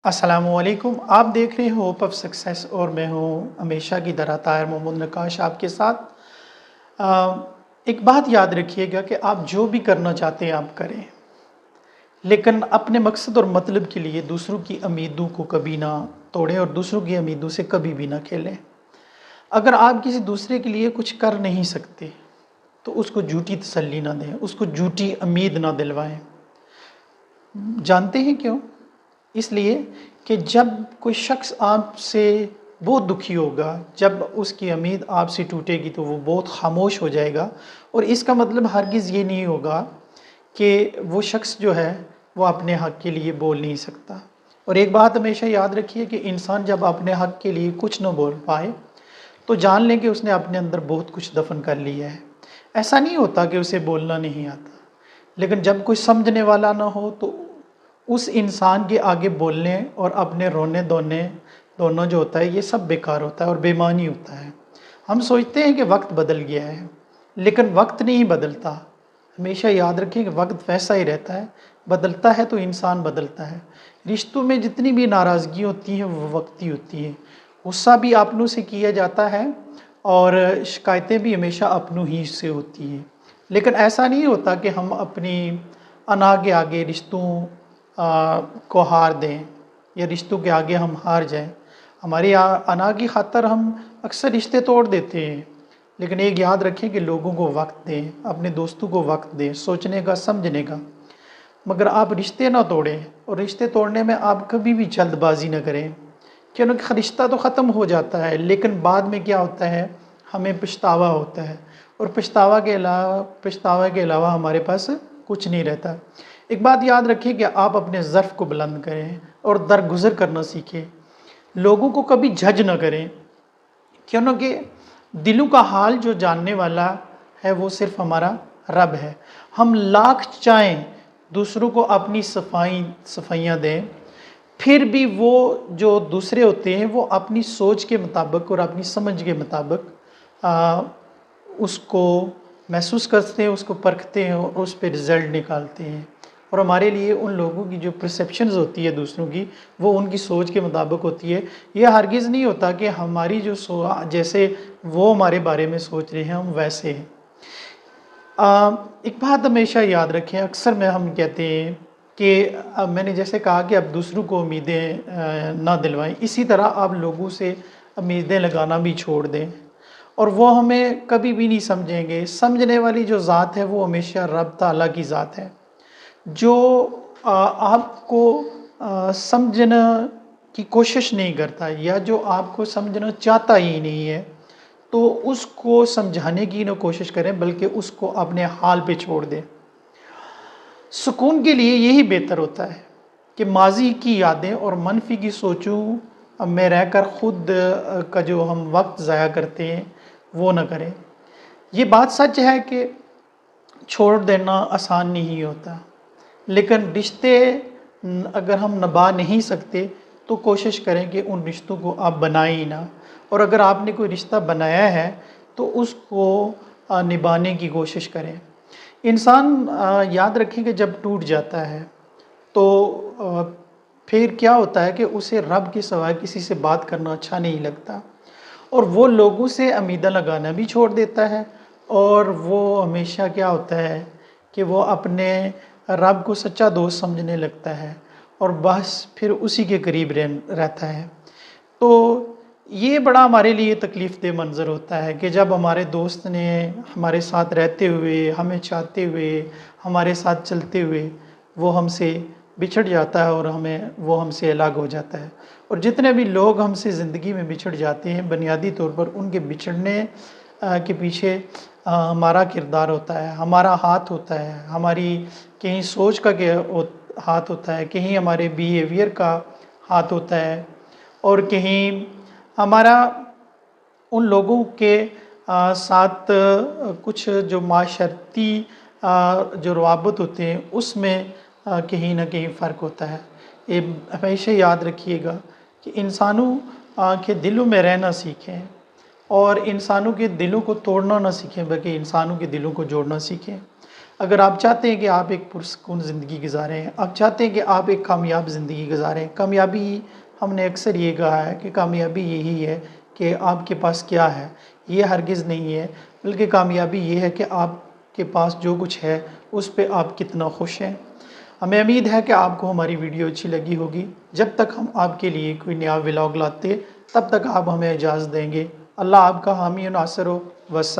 अस्सलामुअलैकुम। आप देख रहे हो होप ऑफ सक्सेस और मैं हूँ हमेशा की तरह ताहिर मोहम्मद नकाश आपके साथ। एक बात याद रखिएगा कि आप जो भी करना चाहते हैं आप करें, लेकिन अपने मकसद और मतलब के लिए दूसरों की उम्मीदों को कभी ना तोड़ें और दूसरों की उम्मीदों से कभी भी ना खेलें। अगर आप किसी दूसरे के लिए कुछ कर नहीं सकते तो उसको झूठी तसल्ली ना दें, उसको झूठी उम्मीद ना दिलवाएं। जानते हैं क्यों? इसलिए कि जब कोई शख्स आपसे बहुत दुखी होगा, जब उसकी उम्मीद आपसे टूटेगी तो वो बहुत खामोश हो जाएगा, और इसका मतलब हरगिज़ ये नहीं होगा कि वो शख्स जो है वो अपने हक़ के लिए बोल नहीं सकता। और एक बात हमेशा याद रखिए कि इंसान जब अपने हक़ के लिए कुछ न बोल पाए तो जान लें कि उसने अपने अंदर बहुत कुछ दफन कर लिया है। ऐसा नहीं होता कि उसे बोलना नहीं आता, लेकिन जब कोई समझने वाला ना हो तो उस इंसान के आगे बोलने और अपने रोने धोने दोनों जो होता है ये सब बेकार होता है और बेईमानी होता है। हम सोचते हैं कि वक्त बदल गया है, लेकिन वक्त नहीं बदलता। हमेशा याद रखें कि वक्त वैसा ही रहता है, बदलता है तो इंसान बदलता है। रिश्तों में जितनी भी नाराज़गी होती है वो वक्ती होती है। गुस्सा भी अपनों से किया जाता है और शिकायतें भी हमेशा अपनों ही से होती हैं। लेकिन ऐसा नहीं होता कि हम अपनी अना के आगे रिश्तों को हार दें या रिश्तों के आगे हम हार जाएं। हमारी अना की खातर हम अक्सर रिश्ते तोड़ देते हैं, लेकिन एक याद रखें कि लोगों को वक्त दें, अपने दोस्तों को वक्त दें सोचने का, समझने का। मगर आप रिश्ते ना तोड़ें, और रिश्ते तोड़ने में आप कभी भी जल्दबाजी ना करें, क्योंकि रिश्ता तो ख़त्म हो जाता है लेकिन बाद में क्या होता है, हमें पछतावा होता है, और पछतावा के अलावा हमारे पास कुछ नहीं रहता। एक बात याद रखिए कि आप अपने ज़र्फ़ को बुलंद करें और दरगुज़र करना सीखें। लोगों को कभी जज ना करें, क्योंकि दिलों का हाल जो जानने वाला है वो सिर्फ हमारा रब है। हम लाख चाहें दूसरों को अपनी सफाइयाँ दें, फिर भी वो जो दूसरे होते हैं वो अपनी सोच के मुताबिक और अपनी समझ के मुताबिक उसको महसूस करते हैं, उसको परखते हैं और उस पर रिज़ल्ट निकालते हैं। और हमारे लिए उन लोगों की जो परसेप्शंस होती है दूसरों की, वो उनकी सोच के मुताबिक होती है। यह हरगिज़ नहीं होता कि हमारी जो जैसे वो हमारे बारे में सोच रहे हैं हम वैसे हैं। एक बात हमेशा याद रखें, अक्सर में हम कहते हैं कि मैंने जैसे कहा कि आप दूसरों को उम्मीदें ना दिलवाएं, इसी तरह आप लोगों से उम्मीदें लगाना भी छोड़ दें, और वो हमें कभी भी नहीं समझेंगे। समझने वाली जो ज़ात है वो हमेशा रब ताला की ज़ात है, जो आपको समझना की कोशिश नहीं करता या जो आपको समझना चाहता ही नहीं है, तो उसको समझाने की ना कोशिश करें बल्कि उसको अपने हाल पे छोड़ दें। सुकून के लिए यही बेहतर होता है कि माजी की यादें और मनफी की सोचों में रहकर खुद का जो हम वक्त ज़ाया करते हैं वो ना करें। ये बात सच है कि छोड़ देना आसान नहीं होता, लेकिन रिश्ते अगर हम निभा नहीं सकते तो कोशिश करें कि उन रिश्तों को आप बनाएं ही ना, और अगर आपने कोई रिश्ता बनाया है तो उसको निभाने की कोशिश करें। इंसान याद रखें कि जब टूट जाता है तो फिर क्या होता है कि उसे रब के सिवाय किसी से बात करना अच्छा नहीं लगता, और वो लोगों से उम्मीदें लगाना भी छोड़ देता है, और वो हमेशा क्या होता है कि वो अपने रब को सच्चा दोस्त समझने लगता है और बस फिर उसी के करीब रहता है। तो ये बड़ा हमारे लिए तकलीफ़ देह मंज़र होता है कि जब हमारे दोस्त ने हमारे साथ रहते हुए, हमें चाहते हुए, हमारे साथ चलते हुए वो हमसे बिछड़ जाता है और वो हमसे अलग हो जाता है। और जितने भी लोग हमसे ज़िंदगी में बिछड़ जाते हैं, बुनियादी तौर पर उनके बिछड़ने के पीछे हमारा किरदार होता है, हमारा हाथ होता है, हमारी कहीं सोच का हाथ होता है, कहीं हमारे बिहेवियर का हाथ होता है, और कहीं हमारा उन लोगों के साथ कुछ जो माशरती जो रवाबत होते हैं उसमें कहीं ना कहीं फ़र्क होता है। ये हमेशा याद रखिएगा कि इंसानों के दिलों में रहना सीखें और इंसानों के दिलों को तोड़ना ना सीखें, बल्कि इंसानों के दिलों को जोड़ना सीखें। اگر آپ چاہتے ہیں کہ آپ ایک پرسکون زندگی گزاریں، آپ چاہتے ہیں کہ آپ ایک کامیاب زندگی گزاریں، کامیابی ہم نے اکثر یہ کہا ہے کہ کامیابی یہی ہے کہ آپ کے پاس کیا ہے، یہ ہرگز نہیں ہے، بلکہ کامیابی یہ ہے کہ آپ کے پاس جو کچھ ہے اس پہ آپ کتنا خوش ہیں۔ ہمیں امید ہے کہ آپ کو ہماری ویڈیو اچھی لگی ہوگی۔ جب تک ہم آپ کے لیے کوئی نیا ولاگ لاتے تب تک آپ ہمیں اجازت دیں گے۔ اللہ آپ کا حامی و ناصر ہو۔ والسلام۔